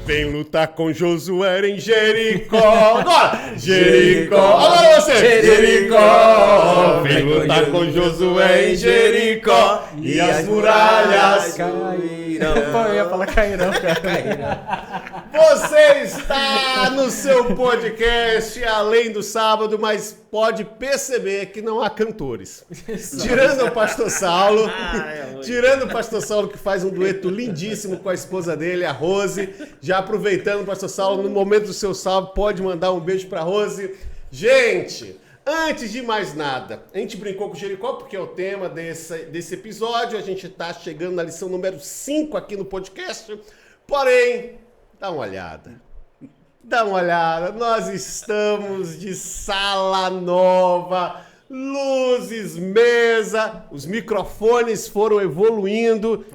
Vem lutar com Josué em Jericó. Agora! Jericó! Agora você! Jericó! Vem lutar com Josué em Jericó. E as muralhas cairão. Eu ia falar cairão, cara. Você está no seu podcast Além do Sábado, mas pode perceber que não há cantores. Tirando o Pastor Saulo, que faz um dueto lindíssimo com a esposa dele, a Rose. Já aproveitando, Pastor Saulo, no momento do seu salve, pode mandar um beijo para Rose. Gente, antes de mais nada, a gente brincou com o Jericó porque é o tema desse episódio. A gente está chegando na lição número 5 aqui no podcast. Porém, dá uma olhada. Nós estamos de sala nova, luzes, mesa, os microfones foram evoluindo.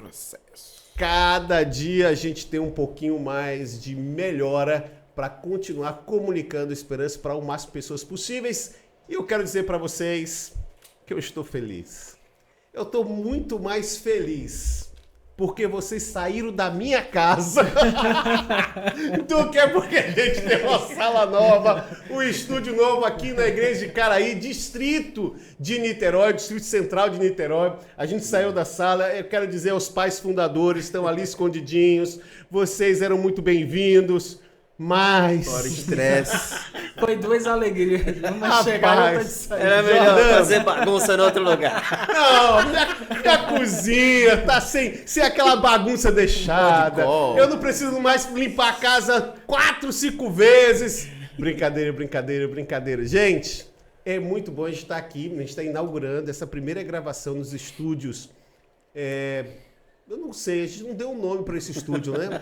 Cada dia a gente tem um pouquinho mais de melhora para continuar comunicando esperança para o máximo de pessoas possíveis. E eu quero dizer para vocês que eu estou feliz. Eu estou muito mais feliz porque vocês saíram da minha casa do que porque a gente tem uma sala nova, um estúdio novo aqui na Igreja de Caraí, distrito de Niterói, distrito central de Niterói. A gente saiu da sala, eu quero dizer aos pais fundadores, estão ali escondidinhos, vocês eram muito bem-vindos. Mas... Fora estresse. Foi duas alegrias. Uma chegada e outra de sair. Era melhor fazer bagunça em outro lugar. Não, minha cozinha tá sem aquela bagunça deixada. Eu não preciso mais limpar a casa 4, 5 vezes. Brincadeira. Gente, é muito bom a gente estar aqui. A gente está inaugurando essa primeira gravação nos estúdios. Eu não sei, a gente não deu um nome para esse estúdio, né?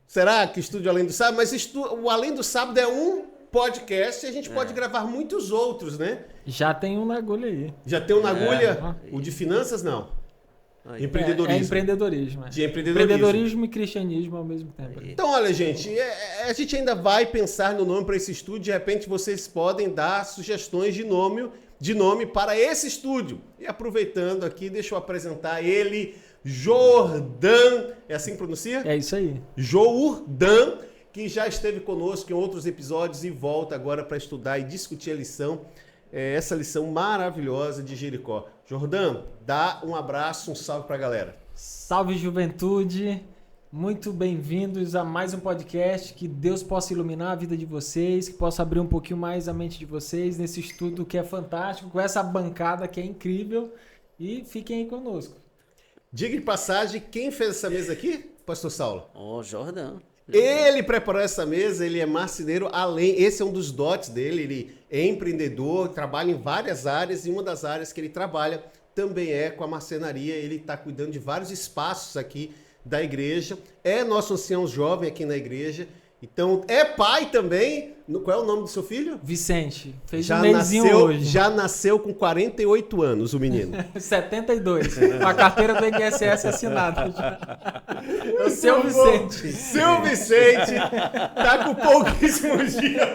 Será que Estúdio Além do Sábado? Mas o Além do Sábado é um podcast e a gente pode gravar muitos outros, né? Já tem um na agulha aí. Já tem um na agulha? O de finanças, não. Empreendedorismo. É empreendedorismo. De empreendedorismo. Empreendedorismo e cristianismo ao mesmo tempo. Então, olha, gente, a gente ainda vai pensar no nome para esse estúdio. De repente, vocês podem dar sugestões de nome para esse estúdio. E aproveitando aqui, deixa eu apresentar ele... Jordan, é assim que pronuncia? É isso aí. Jordan, que já esteve conosco em outros episódios e volta agora para estudar e discutir a lição, essa lição maravilhosa de Jericó. Jordan, dá um abraço, um salve para a galera. Salve, juventude! Muito bem-vindos a mais um podcast. Que Deus possa iluminar a vida de vocês, que possa abrir um pouquinho mais a mente de vocês nesse estudo que é fantástico, com essa bancada que é incrível. E fiquem aí conosco. Diga de passagem, quem fez essa mesa aqui? Pastor Saulo. Jordan. Ele preparou essa mesa, ele é marceneiro, esse é um dos dotes dele, ele é empreendedor, trabalha em várias áreas, e uma das áreas que ele trabalha também é com a marcenaria. Ele está cuidando de vários espaços aqui da igreja, é nosso ancião jovem aqui na igreja, então é pai também. Qual é o nome do seu filho? Vicente. Fez um mêsinho hoje. Já nasceu com 48 anos o menino. 72. Com a carteira do INSS assinada. Já. O seu Vicente. Seu Vicente tá com pouquíssimos dias.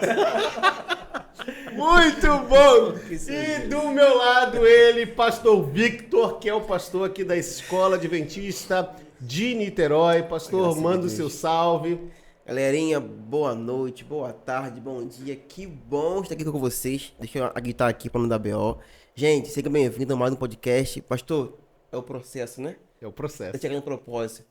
Muito bom! E do meu lado ele, pastor Victor, que é o pastor aqui da Escola Adventista de Niterói. Pastor, manda o seu salve. Galerinha, boa noite, boa tarde, bom dia. Que bom estar aqui com vocês. Deixa eu agitar aqui para não dar BO. Gente, seja bem-vindo a mais um podcast. Pastor, é o processo, né? É o processo. Tá chegando no propósito.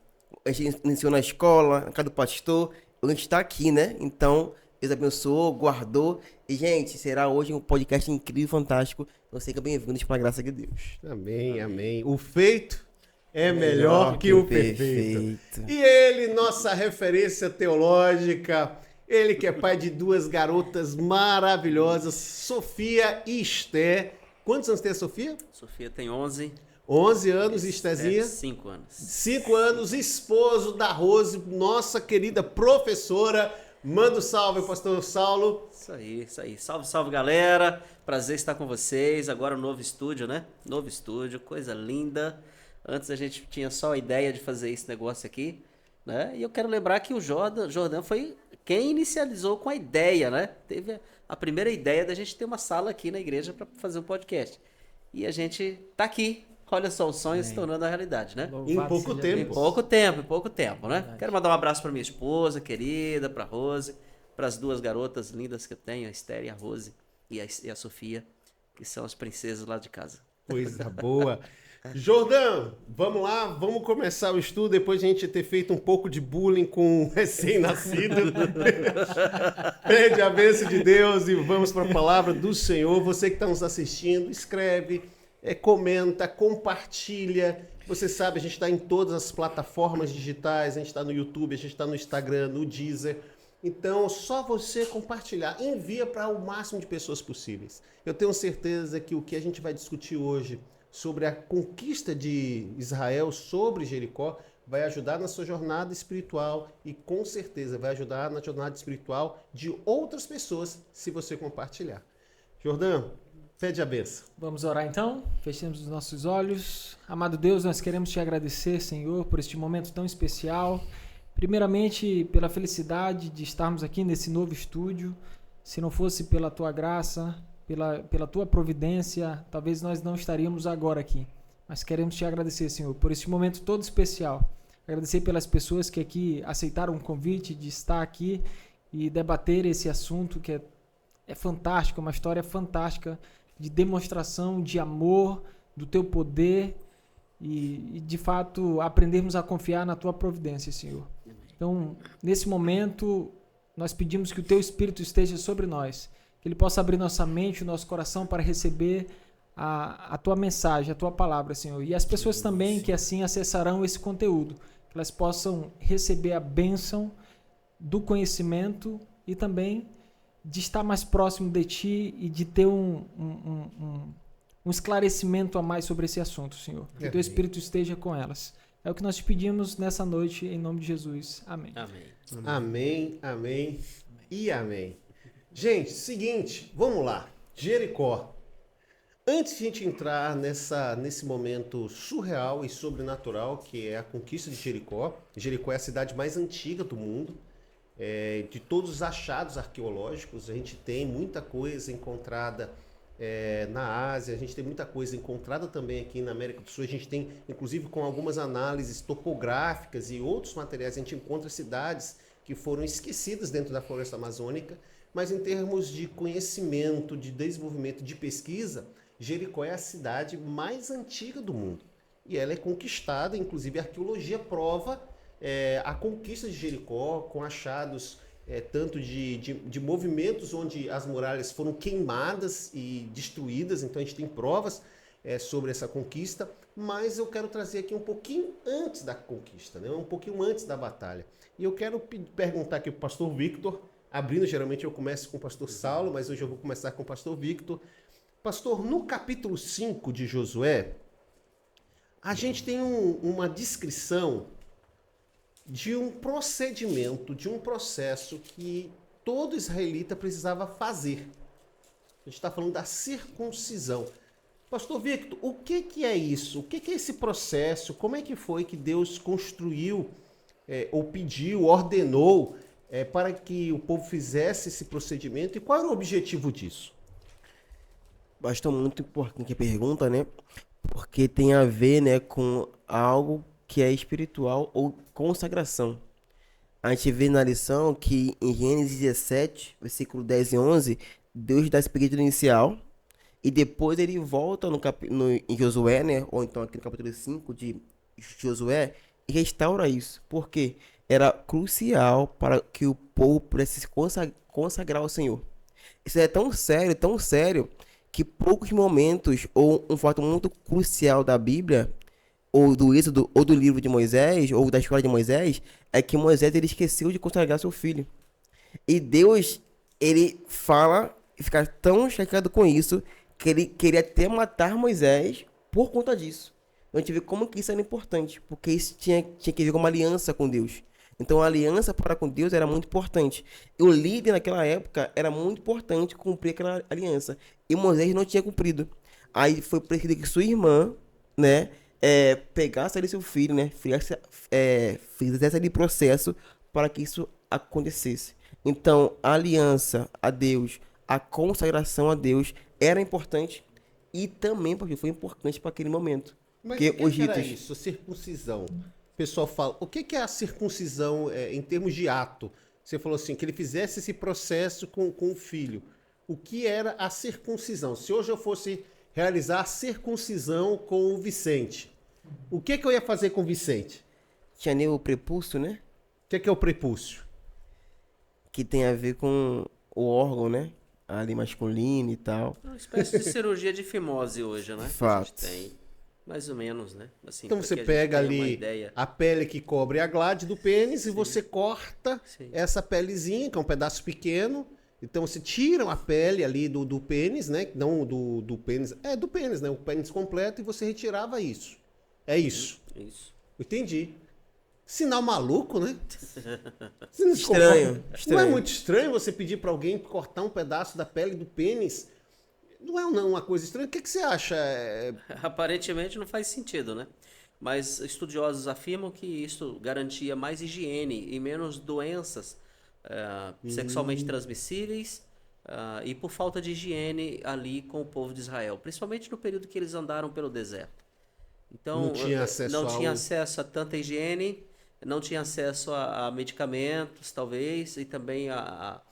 A gente iniciou na escola, na casa do pastor. A gente está aqui, né? Então, Deus abençoou, guardou. E, gente, será hoje um podcast incrível, fantástico. Então, seja bem-vindo para a graça de Deus. Amém. O feito é melhor que o perfeito. E ele, nossa referência teológica, ele que é pai de duas garotas maravilhosas, Sofia e Esté. Quantos anos tem a Sofia? Sofia tem 11. 11 anos e Estézinha? 5 anos. 5 anos, esposo da Rose, nossa querida professora. Manda um salve, pastor Saulo. Isso aí. Salve, galera. Prazer estar com vocês. Agora um novo estúdio, né? Novo estúdio, coisa linda. Antes a gente tinha só a ideia de fazer esse negócio aqui, né? E eu quero lembrar que o Jordan foi quem inicializou com a ideia, né? Teve a primeira ideia da gente ter uma sala aqui na igreja para fazer um podcast. E a gente tá aqui Olha só, o sonho se tornando a realidade, né? Em pouco tempo. Em pouco tempo, né? Verdade. Quero mandar um abraço para minha esposa querida, para Rose, para as duas garotas lindas que eu tenho, a Esther e a Rose, e a Sofia, que são as princesas lá de casa. Coisa boa. Jordão, vamos lá, vamos começar o estudo depois de a gente ter feito um pouco de bullying com o recém-nascido. Pede a bênção de Deus e vamos para a palavra do Senhor. Você que está nos assistindo, escreve, comenta, compartilha. Você sabe, a gente está em todas as plataformas digitais, a gente está no YouTube, a gente está no Instagram, no Deezer. Então, só você compartilhar, envia para o máximo de pessoas possíveis. Eu tenho certeza que o que a gente vai discutir hoje sobre a conquista de Israel sobre Jericó vai ajudar na sua jornada espiritual e com certeza vai ajudar na jornada espiritual de outras pessoas se você compartilhar. Jordão, pede a bênção. Vamos orar então? Fechemos os nossos olhos. Amado Deus, nós queremos te agradecer, Senhor, por este momento tão especial. Primeiramente, pela felicidade de estarmos aqui nesse novo estúdio. Se não fosse pela tua graça, pela tua providência, talvez nós não estaríamos agora aqui. Mas queremos te agradecer, Senhor, por este momento todo especial. Agradecer pelas pessoas que aqui aceitaram o convite de estar aqui e debater esse assunto que é fantástico, uma história fantástica de demonstração de amor, do teu poder e de fato aprendermos a confiar na tua providência, Senhor. Então, nesse momento, nós pedimos que o teu Espírito esteja sobre nós, que ele possa abrir nossa mente, o nosso coração para receber a tua mensagem, a tua palavra, Senhor. E as pessoas também que assim acessarão esse conteúdo, que elas possam receber a bênção do conhecimento e também de estar mais próximo de ti e de ter um esclarecimento a mais sobre esse assunto, Senhor. Que o teu Espírito esteja com elas. É o que nós te pedimos nessa noite, em nome de Jesus. Amém. Amém. Amém, amém e amém. Gente, seguinte, vamos lá. Jericó. Antes de a gente entrar nesse momento surreal e sobrenatural, que é a conquista de Jericó. Jericó é a cidade mais antiga do mundo. De todos os achados arqueológicos, a gente tem muita coisa encontrada na Ásia, a gente tem muita coisa encontrada também aqui na América do Sul. A gente tem, inclusive, com algumas análises topográficas e outros materiais, a gente encontra cidades que foram esquecidas dentro da floresta amazônica, mas em termos de conhecimento, de desenvolvimento, de pesquisa, Jericó é a cidade mais antiga do mundo. E ela é conquistada, inclusive a arqueologia prova a conquista de Jericó, com achados tanto de movimentos onde as muralhas foram queimadas e destruídas, então a gente tem provas sobre essa conquista, mas eu quero trazer aqui um pouquinho antes da conquista, né? Um pouquinho antes da batalha. E eu quero perguntar aqui para o pastor Victor, abrindo, geralmente eu começo com o pastor Saulo, mas hoje eu vou começar com o pastor Victor. Pastor, no capítulo 5 de Josué, a gente tem uma descrição de um procedimento, de um processo que todo israelita precisava fazer. A gente está falando da circuncisão. Pastor Victor, o que é isso? O que é esse processo? Como é que foi que Deus construiu, ou pediu, ordenou para que o povo fizesse esse procedimento? E qual era o objetivo disso? Basta muito importante a pergunta, né? Porque tem a ver, né, com algo que é espiritual ou consagração. A gente vê na lição que em Gênesis 17, versículo 10 e 11, Deus dá esse pedido inicial e depois ele volta em Josué, né, ou então aqui no capítulo 5 de Josué, e restaura isso. Porque era crucial para que o povo pudesse se consagrar ao Senhor. Isso é tão sério, que poucos momentos, ou um fato muito crucial da Bíblia, ou do Êxodo, ou do livro de Moisés, ou da história de Moisés, é que Moisés ele esqueceu de consagrar seu filho. E Deus, ele fala, e fica tão chateado com isso, que ele queria até matar Moisés por conta disso. Então a gente vê como que isso era importante, porque isso tinha que ver com uma aliança com Deus. Então a aliança para com Deus era muito importante. E o líder naquela época era muito importante cumprir aquela aliança. E Moisés não tinha cumprido. Aí foi preciso que sua irmã, né, pegasse ali seu filho, né, fizesse ali processo para que isso acontecesse. Então a aliança a Deus, a consagração a Deus era importante e também porque foi importante para aquele momento. Mas Porque o que os que era ritos- isso, a circuncisão? O pessoal fala, o que que é a circuncisão em termos de ato? Você falou assim, que ele fizesse esse processo com o filho. O que era a circuncisão? Se hoje eu fosse realizar a circuncisão com o Vicente, o que que eu ia fazer com o Vicente? Tinha nem o prepúcio, né? O que que é o prepúcio? Que tem a ver com o órgão, né? Ali masculino e tal. É uma espécie de cirurgia de fimose hoje, né? Fato. Que a gente tem. Mais ou menos, né? Assim, Então pra você que a gente pega tenha uma ali ideia. a pele que cobre a glade do pênis e você corta Sim. essa pelezinha, que é um pedaço pequeno. Então você tira a pele ali do pênis, né? Não do pênis. É do pênis, né? O pênis completo e você retirava isso. É isso. Isso. Entendi. Sinal maluco, né? Estranho, Não é estranho. muito estranho você pedir para alguém cortar um pedaço da pele do pênis? Não é uma coisa estranha? O que que você acha? Aparentemente não faz sentido, né? Mas estudiosos afirmam que isso garantia mais higiene e menos doenças sexualmente transmissíveis e por falta de higiene ali com o povo de Israel, principalmente no período que eles andaram pelo deserto. Então, Não tinha acesso não ao- tinha acesso a tanta higiene, não tinha acesso a medicamentos, talvez, e também a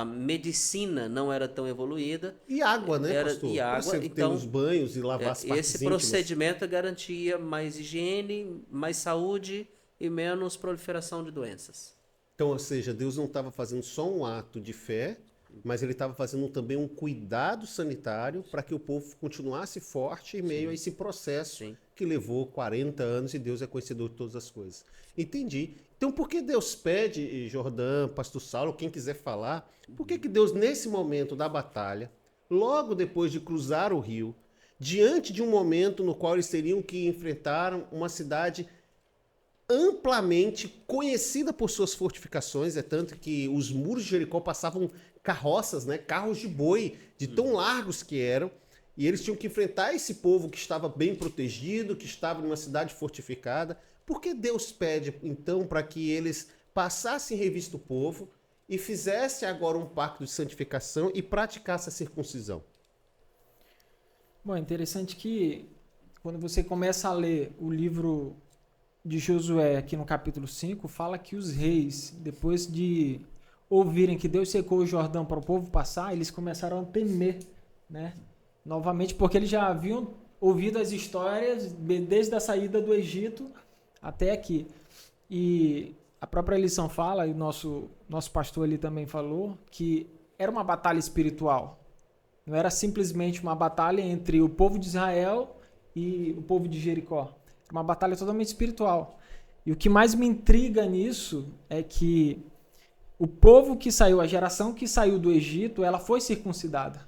medicina não era tão evoluída. E água, né, pastor? E Pra água, você ter então, os banhos e lavar as partes esse íntimas. procedimento garantia mais higiene, mais saúde e menos proliferação de doenças. Então, ou seja, Deus não estava fazendo só um ato de fé, mas ele estava fazendo também um cuidado sanitário para que o povo continuasse forte em meio a esse processo Sim. que levou 40 anos e Deus é conhecedor de todas as coisas. Entendi. Então, por que Deus pede, Jordão, pastor Saulo, quem quiser falar, por que Deus, nesse momento da batalha, logo depois de cruzar o rio, diante de um momento no qual eles teriam que enfrentar uma cidade amplamente conhecida por suas fortificações, é tanto que os muros de Jericó passavam carroças, né, carros de boi, de tão largos que eram, e eles tinham que enfrentar esse povo que estava bem protegido, que estava numa cidade fortificada. Por que Deus pede, então, para que eles passassem em revista o povo e fizessem agora um pacto de santificação e praticassem a circuncisão? Bom, é interessante que quando você começa a ler o livro de Josué, aqui no capítulo 5, fala que os reis, depois de ouvirem que Deus secou o Jordão para o povo passar, eles começaram a temer, né? Novamente, porque eles já haviam ouvido as histórias desde a saída do Egito até aqui. E a própria lição fala, e o nosso pastor ali também falou, que era uma batalha espiritual. Não era simplesmente uma batalha entre o povo de Israel e o povo de Jericó. Era uma batalha totalmente espiritual. E o que mais me intriga nisso é que o povo que saiu, a geração que saiu do Egito, ela foi circuncidada.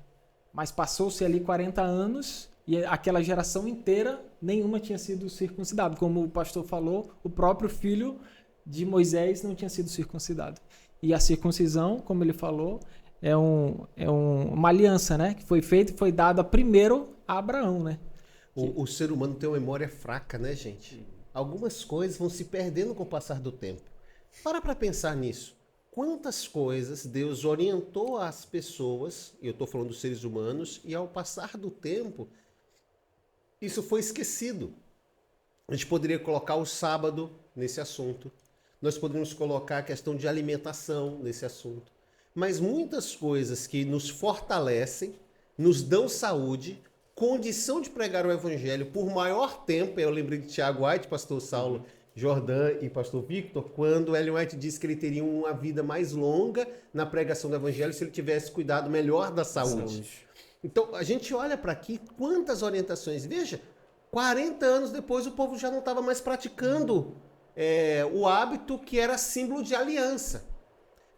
Mas passou-se ali 40 anos e aquela geração inteira, nenhuma tinha sido circuncidada. Como o pastor falou, o próprio filho de Moisés não tinha sido circuncidado. E a circuncisão, como ele falou, é uma aliança, né? Que foi feita e foi dada primeiro a Abraão, né? O ser humano tem uma memória fraca, né, gente? Algumas coisas vão se perdendo com o passar do tempo. Para pensar nisso. Quantas coisas Deus orientou as pessoas, e eu estou falando dos seres humanos, e ao passar do tempo, isso foi esquecido. A gente poderia colocar o sábado nesse assunto. Nós poderíamos colocar a questão de alimentação nesse assunto. Mas muitas coisas que nos fortalecem, nos dão saúde, condição de pregar o evangelho por maior tempo. Eu lembrei de Tiago White, pastor Saulo, Jordão e pastor Victor, quando Ellen White disse que ele teria uma vida mais longa na pregação do evangelho se ele tivesse cuidado melhor da saúde. Então, a gente olha para aqui, quantas orientações. Veja, 40 anos depois o povo já não estava mais praticando o hábito que era símbolo de aliança.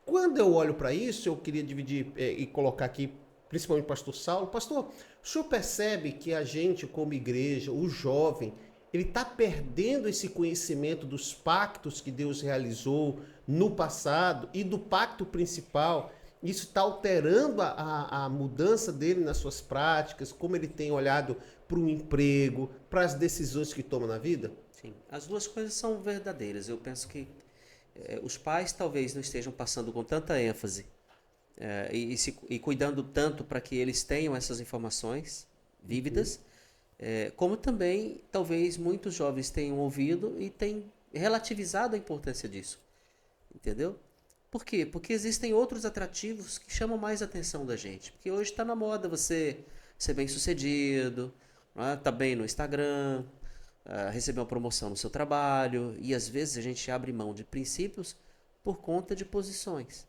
Quando eu olho para isso, eu queria dividir e colocar aqui, principalmente o pastor Saulo. Pastor, o senhor percebe que a gente, como igreja, o jovem, ele está perdendo esse conhecimento dos pactos que Deus realizou no passado e do pacto principal. Isso está alterando a mudança dele nas suas práticas, como ele tem olhado para o emprego, para as decisões que toma na vida? Sim, as duas coisas são verdadeiras. Eu penso que os pais talvez não estejam passando com tanta ênfase e cuidando tanto para que eles tenham essas informações vívidas, Como também, talvez, muitos jovens tenham ouvido e têm relativizado a importância disso. Entendeu? Por quê? Porque existem outros atrativos que chamam mais a atenção da gente. Porque hoje está na moda você ser bem-sucedido, tá bem no Instagram, receber uma promoção no seu trabalho, e às vezes a gente abre mão de princípios por conta de posições.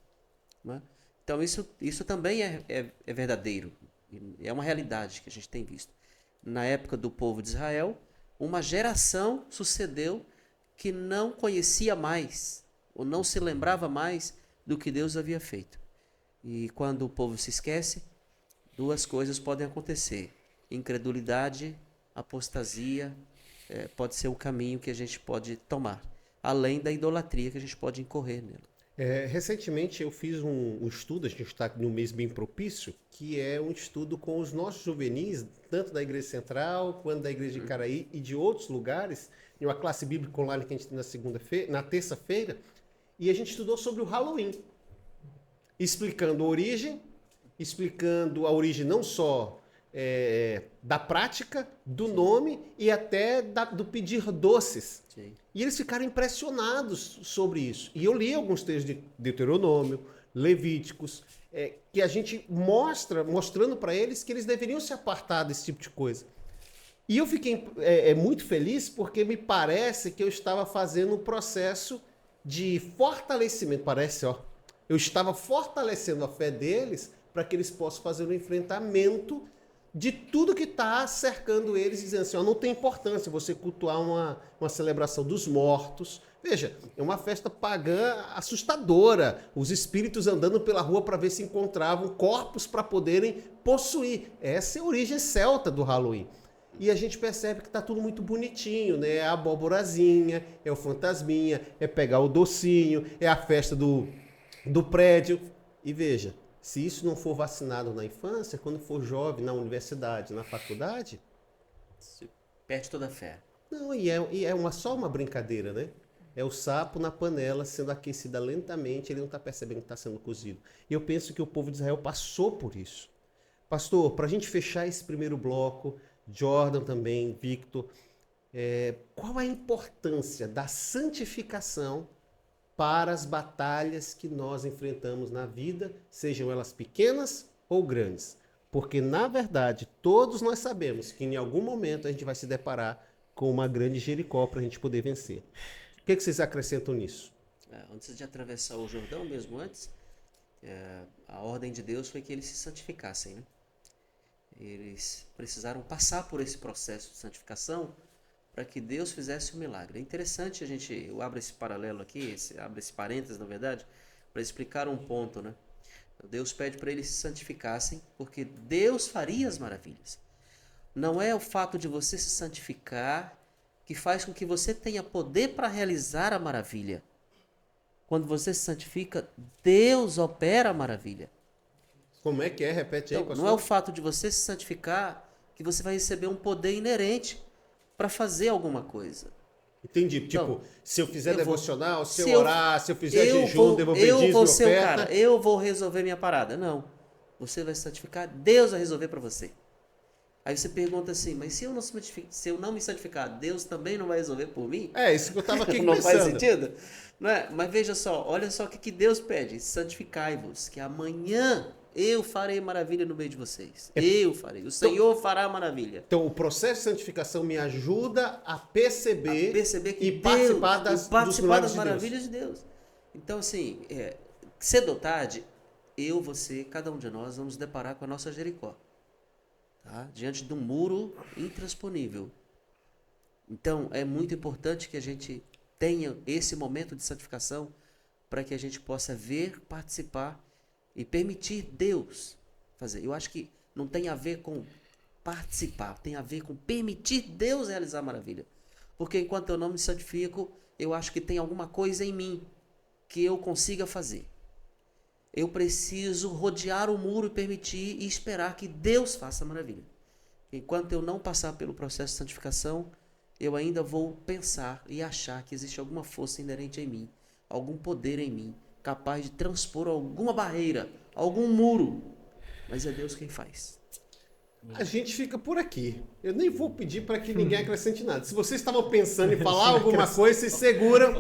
Né? Então isso também é verdadeiro, é uma realidade que a gente tem visto. Na época do povo de Israel, uma geração sucedeu que não conhecia mais, ou não se lembrava mais do que Deus havia feito. E quando o povo se esquece, duas coisas podem acontecer: incredulidade, apostasia, pode ser o caminho que a gente pode tomar, além da idolatria que a gente pode incorrer nela. Recentemente eu fiz um estudo, a gente está no mês bem propício, que é um estudo com os nossos juvenis, tanto da Igreja Central, quanto da Igreja de Caraí e de outros lugares, em uma classe bíblica online que a gente tem na terça-feira, e a gente estudou sobre o Halloween, explicando a origem não só da prática, do nome e até do pedir doces. Sim. E eles ficaram impressionados sobre isso. E eu li alguns textos de Deuteronômio, Levíticos, que a gente mostrando para eles que eles deveriam se apartar desse tipo de coisa. E eu fiquei muito feliz porque me parece que eu estava fazendo um processo de fortalecimento. Eu estava fortalecendo a fé deles para que eles possam fazer um enfrentamento de tudo que está cercando eles, dizendo assim, não tem importância você cultuar uma celebração dos mortos. Veja, é uma festa pagã assustadora, os espíritos andando pela rua para ver se encontravam corpos para poderem possuir. Essa é a origem celta do Halloween. E a gente percebe que está tudo muito bonitinho, né? É a abóborazinha, é o fantasminha, é pegar o docinho, é a festa do prédio. E veja, se isso não for vacinado na infância, quando for jovem, na universidade, na faculdade... Você perde toda a fé. Não, só uma brincadeira, né? É o sapo na panela sendo aquecida lentamente, ele não está percebendo que está sendo cozido. E eu penso que o povo de Israel passou por isso. Pastor, para a gente fechar esse primeiro bloco, Jordan também, Victor, qual a importância da santificação para as batalhas que nós enfrentamos na vida, sejam elas pequenas ou grandes? Porque, na verdade, todos nós sabemos que em algum momento a gente vai se deparar com uma grande Jericó para a gente poder vencer. O que vocês acrescentam nisso? Antes de atravessar o Jordão, mesmo antes, a ordem de Deus foi que eles se santificassem, né? Eles precisaram passar por esse processo de santificação para que Deus fizesse o milagre. É interessante eu abro esse paralelo aqui, abro esse parênteses, na verdade, para explicar um ponto, né? Deus pede para eles se santificassem, porque Deus faria as maravilhas. Não é o fato de você se santificar que faz com que você tenha poder para realizar a maravilha. Quando você se santifica, Deus opera a maravilha. Como é que é? Repete aí, então, não é o fato de você se santificar que você vai receber um poder inerente para fazer alguma coisa. Entendi. Então, tipo, se eu fizer devocional, se eu orar, se eu fizer jejum, devolver dízimo, eu vou ser o oferta... cara, eu vou resolver minha parada. Não. Você vai se santificar, Deus vai resolver para você. Aí você pergunta assim, mas se eu não me santificar, Deus também não vai resolver por mim? É, isso que eu estava aqui não pensando. Faz sentido? Não é? Mas veja só, olha só o que Deus pede. Santificai-vos, que amanhã eu farei maravilha no meio de vocês. Eu farei. O Senhor fará maravilha. Então, o processo de santificação me ajuda a perceber que e participar das maravilhas de Deus. Então, assim, cedo ou tarde, você, cada um de nós, vamos nos deparar com a nossa Jericó. Tá? Diante de um muro intransponível. Então, é muito importante que a gente tenha esse momento de santificação para que a gente possa ver, participar e permitir Deus fazer. Eu acho que não tem a ver com participar, tem a ver com permitir Deus realizar a maravilha. Porque enquanto eu não me santifico, eu acho que tem alguma coisa em mim que eu consiga fazer. Eu preciso rodear o muro e permitir e esperar que Deus faça a maravilha. Enquanto eu não passar pelo processo de santificação, eu ainda vou pensar e achar que existe alguma força inerente em mim, algum poder em mim, capaz de transpor alguma barreira, algum muro. Mas é Deus quem faz. a gente fica por aqui. Eu nem vou pedir para que ninguém acrescente nada. Se vocês estavam pensando em falar alguma coisa, vocês seguram.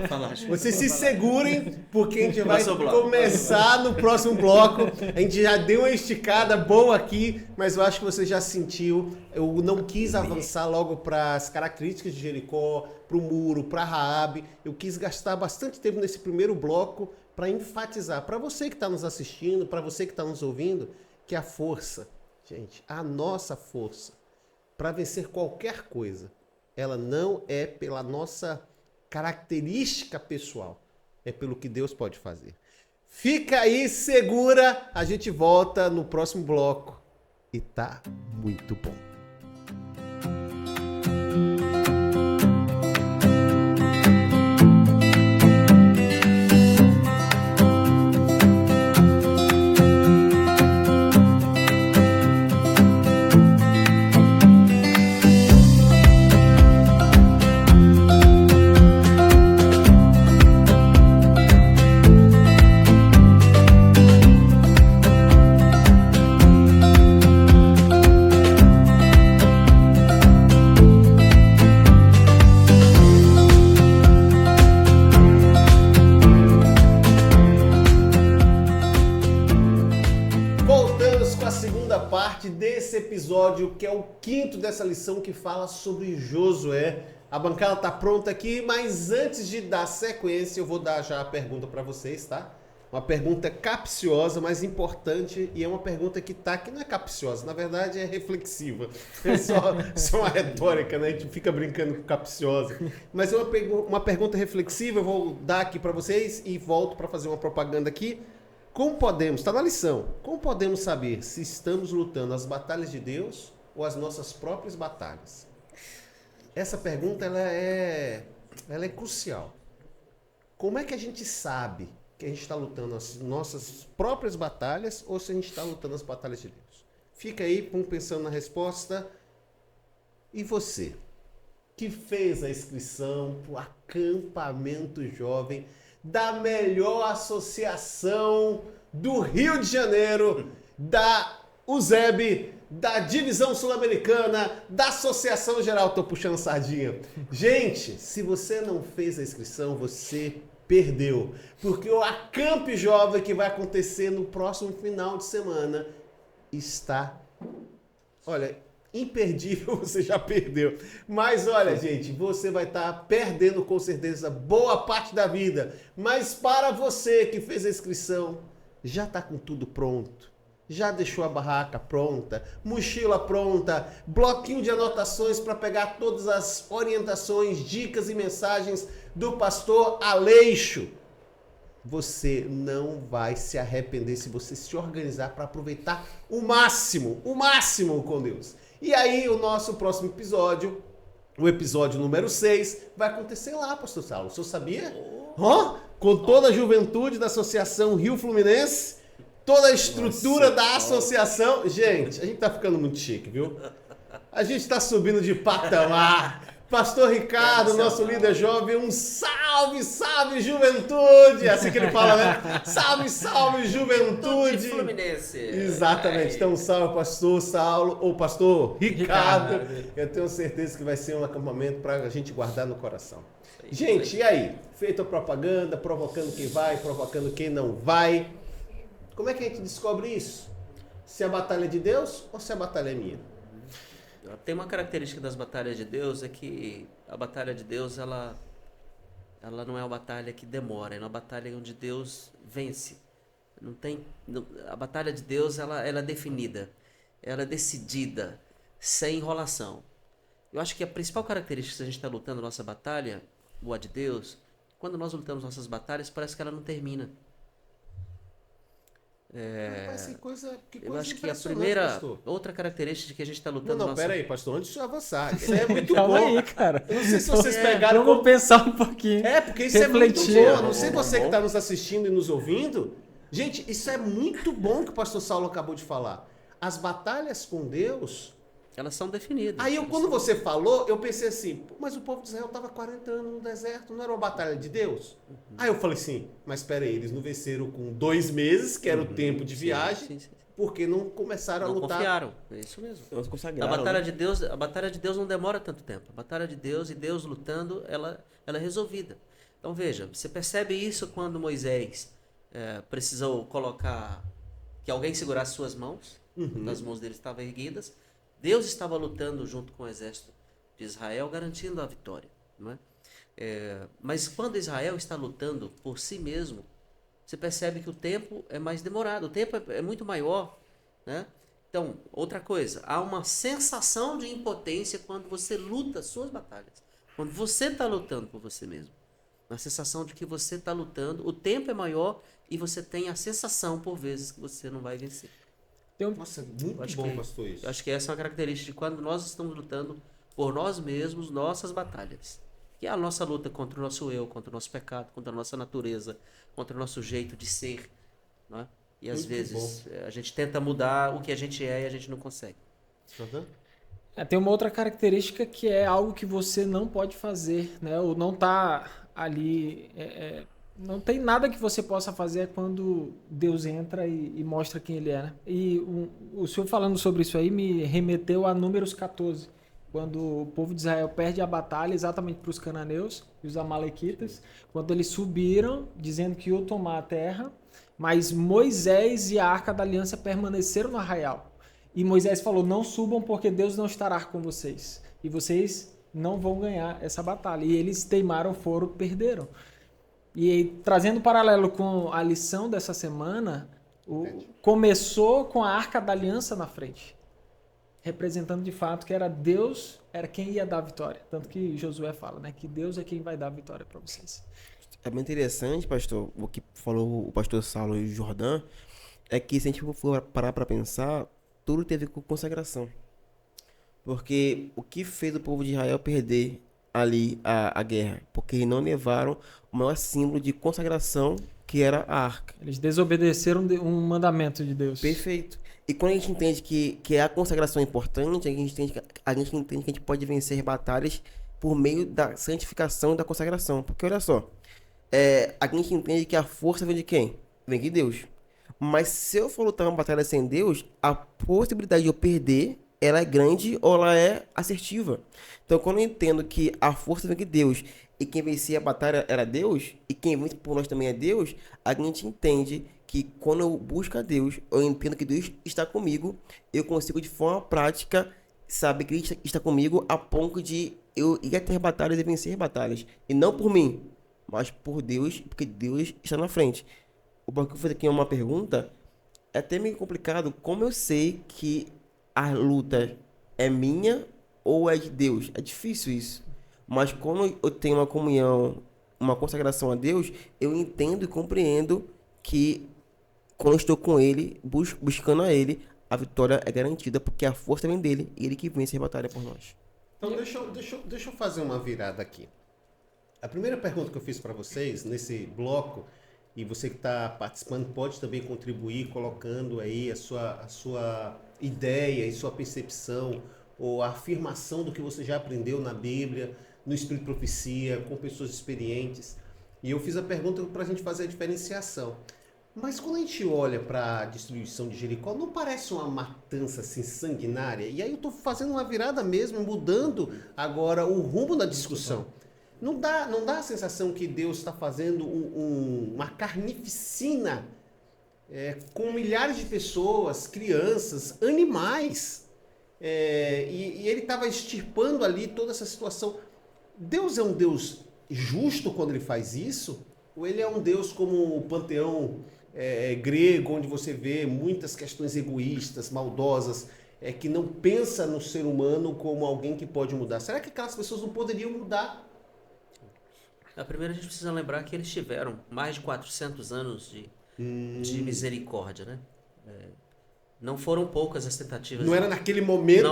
Vocês se segurem, porque a gente vai começar no próximo bloco. A gente já deu uma esticada boa aqui, mas eu acho que você já sentiu. Eu não quis avançar logo para as características de Jericó, para o muro, para Raabe. Eu quis gastar bastante tempo nesse primeiro bloco para enfatizar para você que está nos assistindo, para você que está nos ouvindo, que a força, gente, a nossa força para vencer qualquer coisa, ela não é pela nossa característica pessoal, é pelo que Deus pode fazer. Fica aí, segura, a gente volta no próximo bloco e tá muito bom. Desse episódio, que é o 5º dessa lição, que fala sobre Josué. A bancada tá pronta aqui, mas antes de dar sequência, eu vou dar já a pergunta para vocês, tá? Uma pergunta capciosa, mas importante, e é uma pergunta que não é capciosa, na verdade é reflexiva. É só uma retórica, né? A gente fica brincando com capciosa. Mas é uma pergunta reflexiva, eu vou dar aqui para vocês e volto para fazer uma propaganda aqui. Como podemos, está na lição, como podemos saber se estamos lutando as batalhas de Deus ou as nossas próprias batalhas? Essa pergunta ela é crucial. Como é que a gente sabe que a gente está lutando as nossas próprias batalhas ou se a gente está lutando as batalhas de Deus? Fica aí pensando na resposta. E você, que fez a inscrição para o acampamento jovem da melhor associação do Rio de Janeiro, da USEB, da Divisão Sul-Americana, da Associação Geral. Tô puxando sardinha. Gente, se você não fez a inscrição, você perdeu. Porque o Acamp Jovem, que vai acontecer no próximo final de semana, está... Olha, imperdível, você já perdeu. Mas olha, gente, você vai estar perdendo com certeza boa parte da vida. Mas para você que fez a inscrição, já está com tudo pronto. Já deixou a barraca pronta, mochila pronta, bloquinho de anotações para pegar todas as orientações, dicas e mensagens do pastor Aleixo. Você não vai se arrepender se você se organizar para aproveitar o máximo com Deus. E aí o nosso próximo episódio, o episódio número 6, vai acontecer lá, pastor Saulo. O senhor sabia? Com toda a juventude da Associação Rio Fluminense, toda a estrutura da associação. Gente, a gente tá ficando muito chique, viu? A gente tá subindo de patamar. Pastor Ricardo, nosso líder jovem, um salve, salve juventude! Assim que ele fala, né? Salve, salve juventude! Fluminense. Exatamente. Então, um salve, pastor Saulo, ou pastor Ricardo. Eu tenho certeza que vai ser um acampamento para a gente guardar no coração. Gente, e aí? Feita a propaganda, provocando quem vai, provocando quem não vai. Como é que a gente descobre isso? Se a batalha é de Deus ou se a batalha é minha? Tem uma característica das batalhas de Deus, é que a batalha de Deus, ela não é uma batalha que demora, é uma batalha onde Deus vence. A batalha de Deus, ela é definida, ela é decidida, sem enrolação. Eu acho que a principal característica que a gente está lutando a nossa batalha, boa de Deus, quando nós lutamos nossas batalhas, parece que ela não termina. Mas que coisa eu acho que a primeira, pastor. Outra característica que a gente está lutando... Não, pera aí, pastor, antes de avançar. Isso é muito bom. Calma aí, cara. Eu não sei se vocês pegaram... Vamos pensar um pouquinho. Porque isso refletir. É muito bom. Não sei você que está nos assistindo e nos ouvindo. Gente, isso é muito bom que o pastor Saulo acabou de falar. As batalhas com Deus... Elas são definidas. Aí, quando você falou, eu pensei assim, mas o povo de Israel estava 40 anos no deserto, não era uma batalha de Deus? Aí eu falei assim, mas espera aí, eles não venceram com 2 meses, que era o tempo de viagem. Sim. porque não começaram Não a lutar. confiaram, é isso mesmo. Elas A consagraram, batalha né? de Deus, a batalha de Deus não demora tanto tempo. A batalha de Deus e Deus lutando, ela é resolvida. Então veja, você percebe isso quando Moisés precisou colocar que alguém segurasse suas mãos, as mãos dele estavam erguidas. Deus estava lutando junto com o exército de Israel, garantindo a vitória, não é? Mas quando Israel está lutando por si mesmo, você percebe que o tempo é mais demorado, o tempo é muito maior, né? Então, outra coisa, há uma sensação de impotência quando você luta suas batalhas. Quando você está lutando por você mesmo. A sensação de que você está lutando, o tempo é maior e você tem a sensação, por vezes, que você não vai vencer. Nossa, muito acho bom, que- pastor, isso. Eu acho que essa é uma característica de quando nós estamos lutando por nós mesmos, nossas batalhas. Que é a nossa luta contra o nosso eu, contra o nosso pecado, contra a nossa natureza, contra o nosso jeito de ser, não é? E às Muito vezes a gente tenta mudar o que a gente é e a gente não consegue. Uhum. Tem uma outra característica que é algo que você não pode fazer, né? Ou não tá ali. Não tem nada que você possa fazer quando Deus entra e mostra quem Ele é, né? E o senhor falando sobre isso aí me remeteu a Números 14, quando o povo de Israel perde a batalha exatamente para os cananeus e os amalequitas, quando eles subiram dizendo que iam tomar a terra, mas Moisés e a Arca da Aliança permaneceram no arraial. E Moisés falou, não subam porque Deus não estará com vocês. E vocês não vão ganhar essa batalha. E eles teimaram, perderam. E aí, trazendo um paralelo com a lição dessa semana, começou com a Arca da Aliança na frente. Representando de fato que era Deus, era quem ia dar a vitória. Tanto que Josué fala, né? Que Deus é quem vai dar a vitória para vocês. É bem interessante, pastor, o que falou o pastor Saulo e o Jordão, é que se a gente for parar para pensar, tudo teve com consagração. Porque o que fez o povo de Israel perder ali a guerra? Porque eles não levaram o maior símbolo de consagração, que era a arca. Eles desobedeceram um mandamento de Deus. Perfeito. E quando a gente entende que a consagração é importante, a gente entende que a gente pode vencer batalhas por meio da santificação e da consagração. Porque olha só, a gente entende que a força vem de quem? Vem de Deus. Mas se eu for lutar uma batalha sem Deus, a possibilidade de eu perder, ela é grande ou ela é assertiva. Então, quando eu entendo que a força vem de Deus e quem vencia a batalha era Deus, e quem vence por nós também é Deus, a gente entende que quando eu busco a Deus, eu entendo que Deus está comigo, eu consigo de forma prática saber que Ele está comigo a ponto de eu ir até batalhas e vencer batalhas. E não por mim, mas por Deus, porque Deus está na frente. O Barco fez aqui uma pergunta, é até meio complicado, como eu sei que a luta é minha ou é de Deus? É difícil isso. Mas como eu tenho uma comunhão, uma consagração a Deus, eu entendo e compreendo que quando eu estou com Ele, buscando a Ele, a vitória é garantida, porque a força vem dele e Ele que vence a batalha por nós. Então deixa eu fazer uma virada aqui. A primeira pergunta que eu fiz para vocês nesse bloco, e você que está participando pode também contribuir colocando aí a sua ideia e sua percepção ou a afirmação do que você já aprendeu na Bíblia, no Espírito de Profecia, com pessoas experientes. E eu fiz a pergunta para a gente fazer a diferenciação. Mas quando a gente olha para a destruição de Jericó, não parece uma matança assim sanguinária? E aí eu estou fazendo uma virada mesmo, mudando agora o rumo da discussão. Não dá a sensação que Deus está fazendo uma carnificina com milhares de pessoas, crianças, animais. E ele estava extirpando ali toda essa situação. Deus é um Deus justo quando ele faz isso? Ou ele é um Deus como o panteão grego, onde você vê muitas questões egoístas, maldosas, que não pensa no ser humano como alguém que pode mudar? Será que aquelas pessoas não poderiam mudar? Primeiro a gente precisa lembrar que eles tiveram mais de 400 anos de misericórdia, né? Não foram poucas as tentativas. Não era naquele momento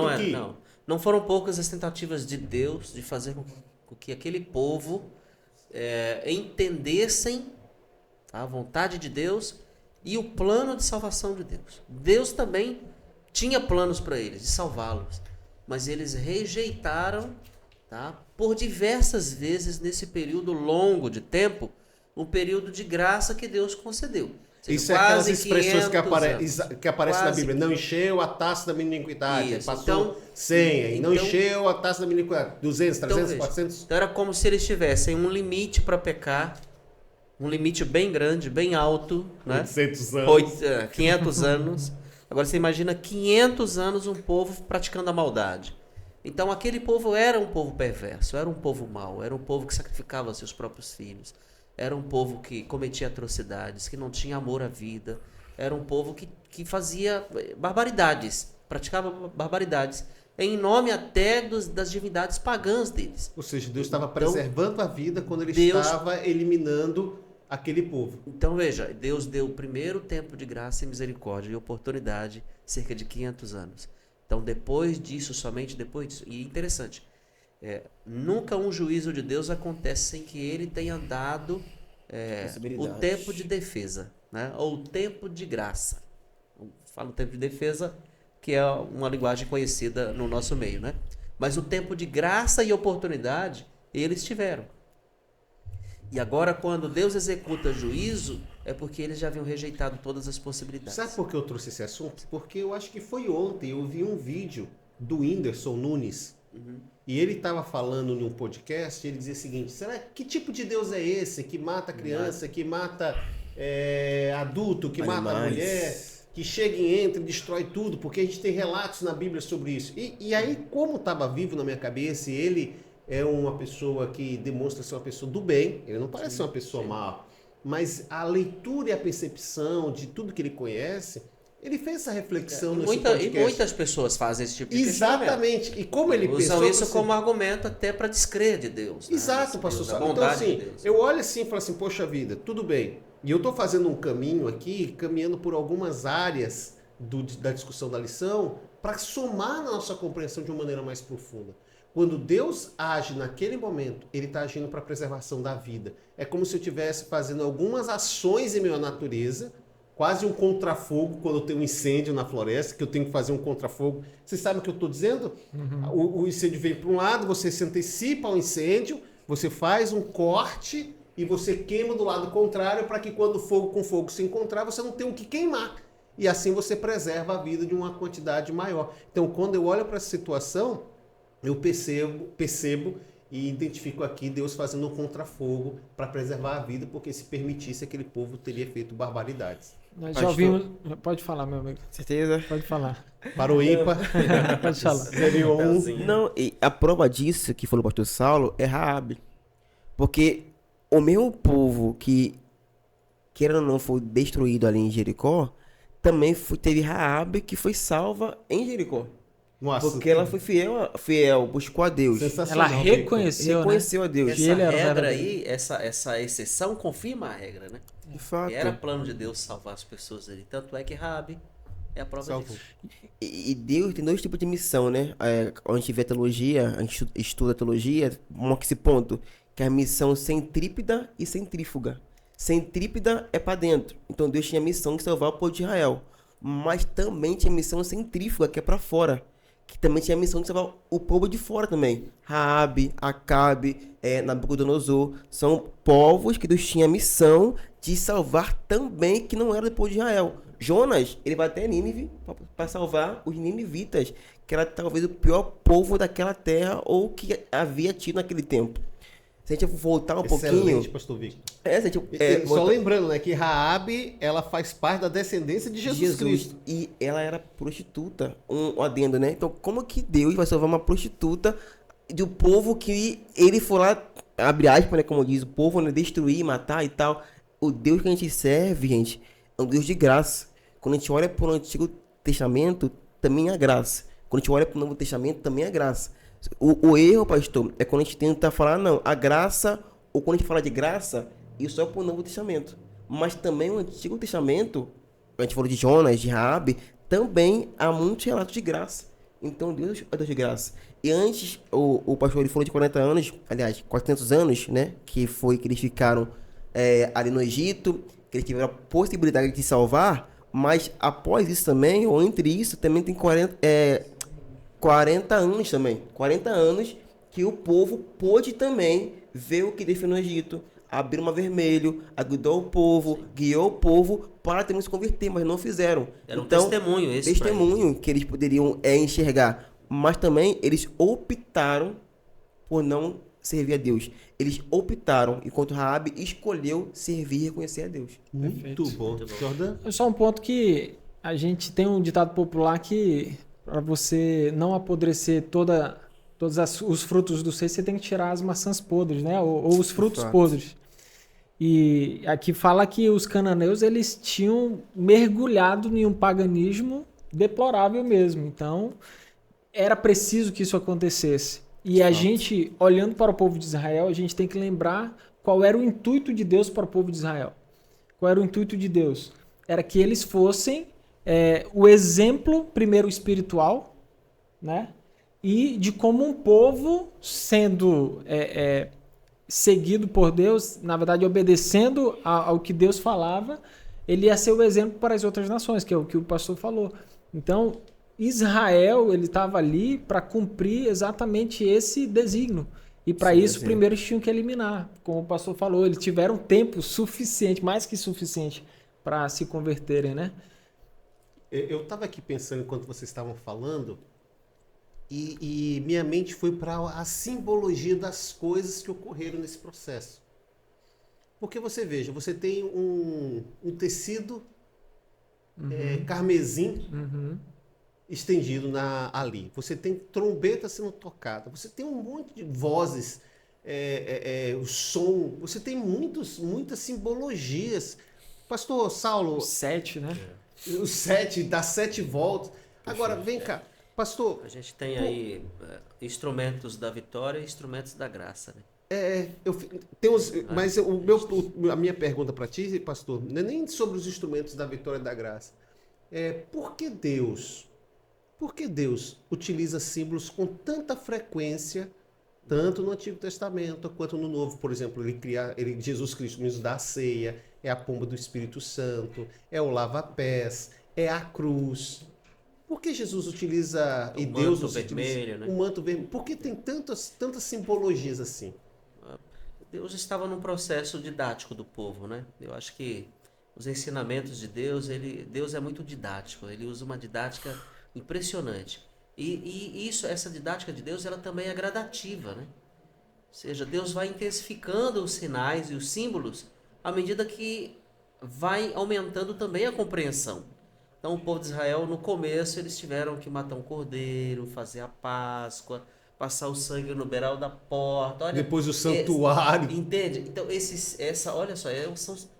Não foram poucas as tentativas de Deus de fazer com que aquele povo entendessem a vontade de Deus e o plano de salvação de Deus. Deus também tinha planos para eles, de salvá-los, mas eles rejeitaram, tá? Por diversas vezes nesse período longo de tempo, um período de graça que Deus concedeu. seja, Isso é aquelas quase expressões que, 500 anos. que aparecem na Quase Bíblia. Não encheu a taça da minha iniquidade. Isso, Passou então- 100. Não então- encheu a taça da minha iniquidade. 200, 300, veja, 400. Então era como se eles tivessem um limite para pecar, um limite bem grande, bem alto, né? 800 anos. 500 anos. Agora você imagina 500 anos um povo praticando a maldade. Então aquele povo era um povo perverso, era um povo mau, era um povo que sacrificava seus próprios filhos, era um povo que cometia atrocidades, que não tinha amor à vida, era um povo que fazia barbaridades, praticava barbaridades, em nome até das divindades pagãs deles. Ou seja, Deus estava Então, preservando a vida quando ele Deus- estava eliminando aquele povo. Então veja, Deus deu o primeiro tempo de graça e misericórdia e oportunidade, cerca de 500 anos. Então depois disso, somente depois disso, e interessante, nunca um juízo de Deus acontece sem que ele tenha dado o Possibilidades. tempo de defesa, né? Ou o tempo de graça. Eu falo tempo de defesa, que é uma linguagem conhecida no nosso meio, né? Mas o tempo de graça e oportunidade, eles tiveram. E agora, quando Deus executa juízo, é porque eles já haviam rejeitado todas as possibilidades. Sabe por que eu trouxe esse assunto? Porque eu acho que foi ontem, eu vi um vídeo do Whindersson Nunes. E ele estava falando num podcast, ele dizia o seguinte: será que tipo de Deus é esse que mata criança, que mata adulto, que mata Animais. mulher, que chega e entra e destrói tudo? Porque a gente tem relatos na Bíblia sobre isso. E aí, como estava vivo na minha cabeça, e ele é uma pessoa que demonstra ser uma pessoa do bem, ele não parece ser uma pessoa má, mas a leitura e a percepção de tudo que ele conhece, ele fez essa reflexão nesse podcast. E muitas pessoas fazem esse tipo de questionamento. Exatamente. E como ele Usam pensou... isso assim, como argumento até para descrer de Deus. Né? Exato, Desse pastor Deus, da Saulo. Então, bondade assim, de Deus. eu olho assim e falo assim, poxa vida, tudo bem. E eu estou fazendo um caminho aqui, caminhando por algumas áreas da discussão da lição, para somar na nossa compreensão de uma maneira mais profunda. Quando Deus age naquele momento, ele está agindo para a preservação da vida. É como se eu estivesse fazendo algumas ações em minha natureza, quase um contrafogo quando eu tenho um incêndio na floresta, que eu tenho que fazer um contrafogo. Vocês sabem o que eu estou dizendo? O incêndio vem para um lado, você se antecipa ao incêndio, você faz um corte e você queima do lado contrário para que quando fogo com fogo se encontrar, você não tenha o que queimar. E assim você preserva a vida de uma quantidade maior. Então, quando eu olho para essa situação, eu percebo e identifico aqui Deus fazendo um contrafogo para preservar a vida, porque se permitisse aquele povo teria feito barbaridades. Nós Pastor. já ouvimos. Pode falar, meu amigo. Certeza? Pode falar. Para o ímpar, Pode falar. seria um... Não, e a prova disso que falou o pastor Saulo é Raabe. Porque o mesmo povo que, querendo ou não, foi destruído ali em Jericó, também teve Raabe que foi salva em Jericó. Nossa, Porque ela foi fiel, buscou a Deus. Ela sensacional. reconheceu, Reconheceu a Deus. Que Essa ele era o regra verdadeiro. aí, essa exceção confirma a regra, né? De fato. E era plano de Deus salvar as pessoas ali. Tanto é que Raabe é a prova Salvou. disso. E Deus tem dois tipos de missão, né? Quando a gente vê teologia, a gente estuda teologia, vamos esse ponto, que é a missão centrípeta e centrífuga. Centrípeta é para dentro. Então Deus tinha a missão de salvar o povo de Israel. Mas também tinha a missão centrífuga, que é para fora. Que também tinha a missão de salvar o povo de fora também. Raabe, Acabe, Nabucodonosor. São povos que Deus tinha a missão de salvar também, que não era do povo de Israel. Jonas, ele vai até Nínive para salvar os ninivitas, que era talvez o pior povo daquela terra ou que havia tido naquele tempo. Se a gente voltar um Excelente, pouquinho... pastor Victor. Se a gente, Só lembrando, né, que Raabe, ela faz parte da descendência de Jesus Cristo. E ela era prostituta, um adendo, né? Então, como que Deus vai salvar uma prostituta do povo que ele foi lá, abre aspas, né, como diz o povo, né, destruir, matar e tal? O Deus que a gente serve, gente, é um Deus de graça. Quando a gente olha para o Antigo Testamento, também é graça. Quando a gente olha para o Novo Testamento, também é graça. O erro, pastor, é quando a gente tenta falar, não, a graça, ou quando a gente fala de graça, isso é para o Novo Testamento. Mas também o Antigo Testamento, a gente falou de Jonas, de Raabe, também há muitos relatos de graça. Então Deus é Deus de graça. E antes, o pastor ele falou de 40 anos, aliás, 400 anos, né? Que foi que eles ficaram ali no Egito, que eles tiveram a possibilidade de salvar, mas após isso também, ou entre isso, também tem 40 anos também. 40 anos que o povo pôde também ver o que Deus fez no Egito. abriu o mar vermelho, ajudou o povo, guiou o povo para terem se converter, mas não fizeram. Era um testemunho esse. Testemunho que eles poderiam enxergar. Mas também eles optaram por não servir a Deus. Eles optaram, enquanto Raabe escolheu servir e reconhecer a Deus. Muito bom. Jordan? É só um ponto que a gente tem um ditado popular que para você não apodrecer os frutos do seio, você tem que tirar as maçãs podres, né? Ou os frutos podres. E aqui fala que os cananeus eles tinham mergulhado em um paganismo deplorável mesmo. Então, era preciso que isso acontecesse. E a gente, olhando para o povo de Israel, a gente tem que lembrar qual era o intuito de Deus para o povo de Israel. Qual era o intuito de Deus? Era que eles fossem o exemplo, primeiro espiritual, né? E de como um povo sendo seguido por Deus, na verdade obedecendo ao que Deus falava, ele ia ser o exemplo para as outras nações, que é o que o pastor falou. Então, Israel, ele estava ali para cumprir exatamente esse desígnio. E para isso, primeiro eles tinham que eliminar. Como o pastor falou, eles tiveram tempo suficiente, mais que suficiente, para se converterem, né? Eu estava aqui pensando enquanto vocês estavam falando, e minha mente foi para a simbologia das coisas que ocorreram nesse processo. Porque você veja, você tem um tecido carmesim estendido ali. Você tem trombeta sendo tocada. Você tem um monte de vozes, o som. Você tem muitas simbologias. Pastor Saulo... 7, né? Os 7, dá 7 voltas. Agora, vem cá. Pastor... A gente tem aí instrumentos da vitória e instrumentos da graça, né? Mas a minha pergunta para ti, pastor, não é nem sobre os instrumentos da vitória e da graça. Por que Deus utiliza símbolos com tanta frequência, tanto no Antigo Testamento quanto no Novo? Por exemplo, Jesus Cristo nos dá a ceia, é a pomba do Espírito Santo, é o lava-pés, é a cruz. Por que Jesus utiliza o manto vermelho, né? O manto vermelho? Por que tem tantas simbologias assim? Deus estava num processo didático do povo, né? Eu acho que os ensinamentos de Deus, Deus é muito didático, ele usa uma didática impressionante. E essa didática de Deus, ela também é gradativa, né? Ou seja, Deus vai intensificando os sinais e os símbolos à medida que vai aumentando também a compreensão. Então, o povo de Israel, no começo, eles tiveram que matar um cordeiro, fazer a Páscoa, passar o sangue no beiral da porta. Olha, depois o santuário. Entende? Então, olha só,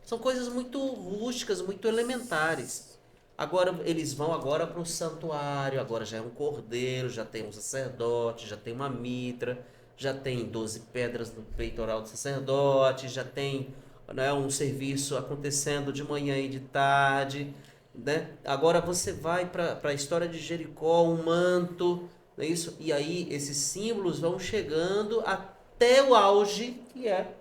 são coisas muito rústicas, muito elementares. Agora, eles vão agora para o santuário, agora já é um cordeiro, já tem um sacerdote, já tem uma mitra, já tem 12 pedras no peitoral do sacerdote, já tem, né, um serviço acontecendo de manhã e de tarde, né? Agora você vai para a história de Jericó, um manto, não é isso? E aí esses símbolos vão chegando até o auge, que é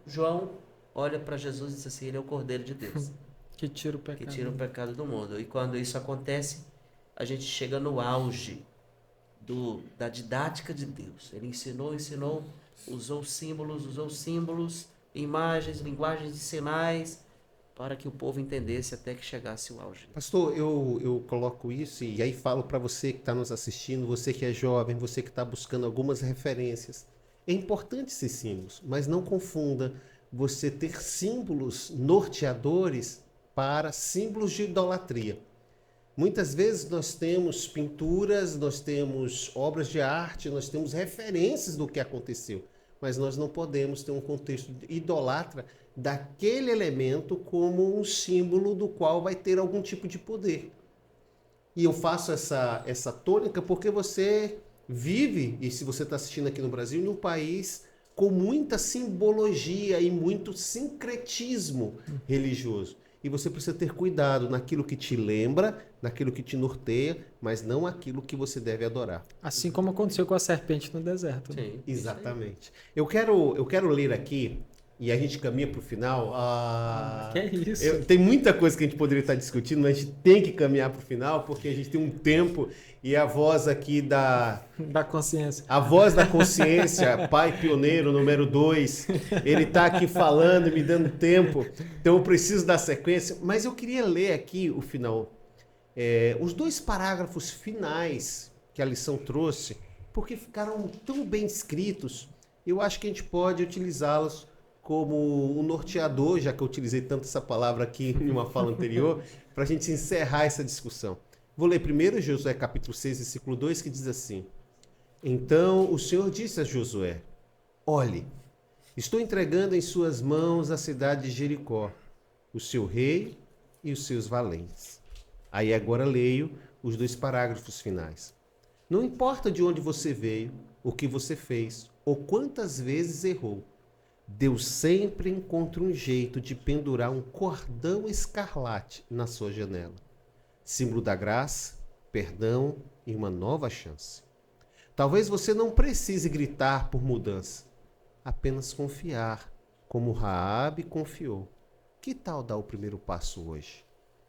João olha para Jesus e diz assim, ele é o Cordeiro de Deus. Que tira o pecado do mundo. E quando isso acontece, a gente chega no auge da didática de Deus. Ele ensinou, usou símbolos, imagens, linguagens de sinais, para que o povo entendesse até que chegasse o auge. Pastor, eu coloco isso e aí falo para você que está nos assistindo, você que é jovem, você que está buscando algumas referências. É importante esses símbolos, mas não confunda você ter símbolos norteadores para símbolos de idolatria. Muitas vezes nós temos pinturas, nós temos obras de arte, nós temos referências do que aconteceu, mas nós não podemos ter um contexto idolatra daquele elemento como um símbolo do qual vai ter algum tipo de poder. E eu faço essa tônica porque você vive, e se você está assistindo aqui no Brasil, em um país com muita simbologia e muito sincretismo religioso. E você precisa ter cuidado naquilo que te lembra, naquilo que te norteia, mas não aquilo que você deve adorar. Assim como aconteceu com a serpente no deserto. Né? Sim, exatamente. Eu quero ler aqui e a gente caminha para o final, Que é isso? tem muita coisa que a gente poderia estar discutindo, mas a gente tem que caminhar para o final, porque a gente tem um tempo e a voz aqui Da consciência. a voz da consciência, pai pioneiro número 2, ele está aqui falando e me dando tempo, então eu preciso dar sequência, mas eu queria ler aqui o final, os 2 parágrafos finais que a lição trouxe, porque ficaram tão bem escritos, eu acho que a gente pode utilizá-los como um norteador, já que eu utilizei tanto essa palavra aqui em uma fala anterior, para a gente encerrar essa discussão. Vou ler primeiro Josué capítulo 6, versículo 2, que diz assim: Então o Senhor disse a Josué, olhe, estou entregando em suas mãos a cidade de Jericó, o seu rei e os seus valentes. Aí agora leio os 2 parágrafos finais. Não importa de onde você veio, o que você fez, ou quantas vezes errou, Deus sempre encontra um jeito de pendurar um cordão escarlate na sua janela. Símbolo da graça, perdão e uma nova chance. Talvez você não precise gritar por mudança, apenas confiar, como Raabe confiou. Que tal dar o primeiro passo hoje?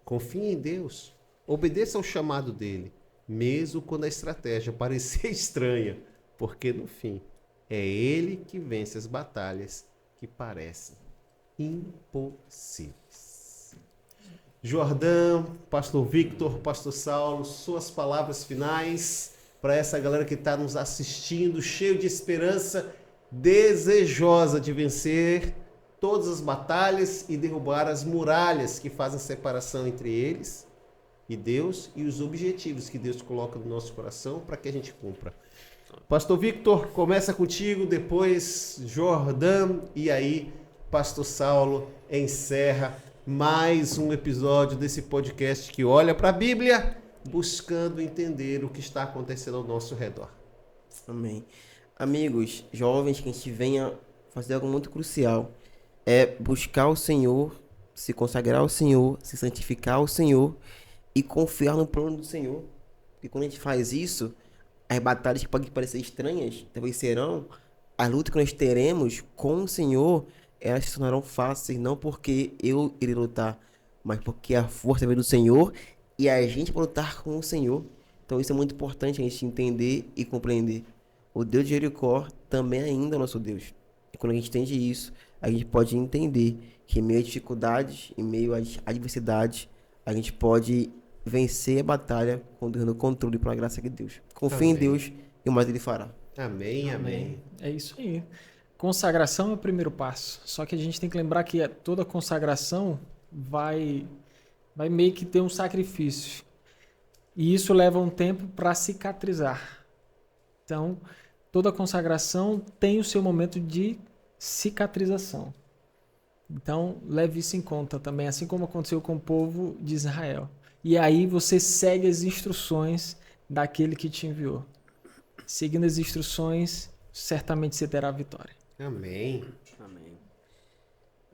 Confie em Deus, obedeça ao chamado dele, mesmo quando a estratégia parecer estranha, porque no fim é ele que vence as batalhas que parecem impossíveis. Jordão, pastor Victor, pastor Saulo, suas palavras finais para essa galera que está nos assistindo, cheio de esperança, desejosa de vencer todas as batalhas e derrubar as muralhas que fazem separação entre eles e Deus e os objetivos que Deus coloca no nosso coração para que a gente cumpra. Pastor Victor, começa contigo, depois Jordão e aí pastor Saulo encerra mais um episódio desse podcast que olha para a Bíblia buscando entender o que está acontecendo ao nosso redor. Amém. Amigos, jovens, que a gente venha fazer algo muito crucial. É buscar o Senhor, se consagrar ao Senhor, se santificar ao Senhor e confiar no plano do Senhor. E quando a gente faz isso, as batalhas que podem parecer estranhas, talvez serão, as lutas que nós teremos com o Senhor, elas se tornarão fáceis, não porque eu irei lutar, mas porque a força vem do Senhor e a gente vai lutar com o Senhor. Então isso é muito importante a gente entender e compreender. O Deus de Jericó também ainda é o nosso Deus. E quando a gente entende isso, a gente pode entender que em meio a dificuldades, em meio às adversidades, a gente pode vencer a batalha com Deus no controle pela graça de Deus. Confie em Deus e o mais Ele fará. Amém, amém. É isso aí. Consagração é o primeiro passo. Só que a gente tem que lembrar que toda consagração vai meio que ter um sacrifício. E isso leva um tempo para cicatrizar. Então, toda consagração tem o seu momento de cicatrização. Então, leve isso em conta também, assim como aconteceu com o povo de Israel. E aí você segue as instruções daquele que te enviou. Seguindo as instruções, certamente você terá a vitória. Amém. Amém.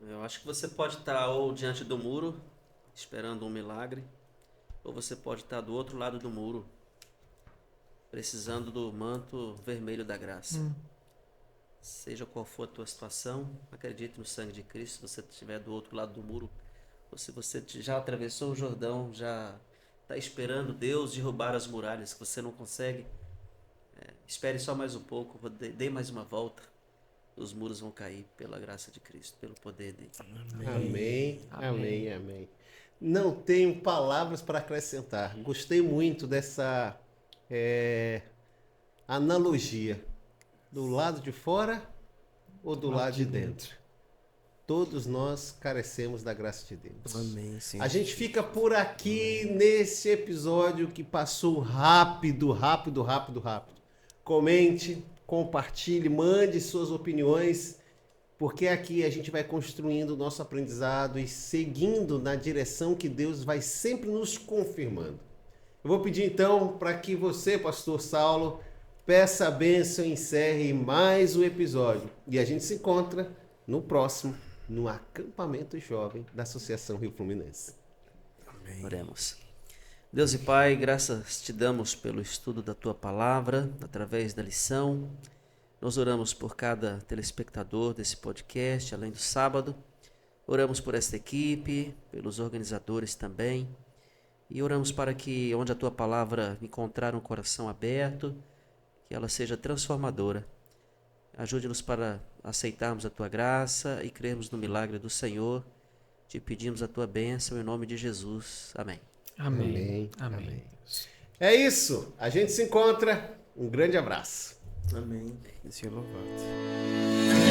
Eu acho que você pode estar ou diante do muro, esperando um milagre, ou você pode estar do outro lado do muro, precisando do manto vermelho da graça. Seja qual for a tua situação, acredite no sangue de Cristo. Se você estiver do outro lado do muro, ou se você já atravessou o Jordão, já está esperando Deus derrubar as muralhas que você não consegue, espere só mais um pouco, dê mais uma volta. Os muros vão cair pela graça de Cristo, pelo poder dele. Amém, amém, amém. Não tenho palavras para acrescentar. Gostei muito dessa analogia. Do lado de fora ou do lado de dentro? Todos nós carecemos da graça de Deus. Amém, Senhor. A gente fica por aqui nesse episódio que passou rápido. Comente, compartilhe, mande suas opiniões, porque aqui a gente vai construindo o nosso aprendizado e seguindo na direção que Deus vai sempre nos confirmando. Eu vou pedir então para que você, pastor Saulo, peça a bênção e encerre mais um episódio. E a gente se encontra no próximo, no acampamento jovem da Associação Rio Fluminense. Amém. Oremos. Deus e Pai, graças te damos pelo estudo da Tua Palavra, através da lição. Nós oramos por cada telespectador desse podcast, além do sábado. Oramos por esta equipe, pelos organizadores também. E oramos para que, onde a Tua palavra encontrar um coração aberto, que ela seja transformadora. Ajude-nos para aceitarmos a Tua graça e crermos no milagre do Senhor. Te pedimos a Tua bênção em nome de Jesus. Amém. Amém. Amém. É isso. A gente se encontra. Um grande abraço. Amém. Senhor louvado.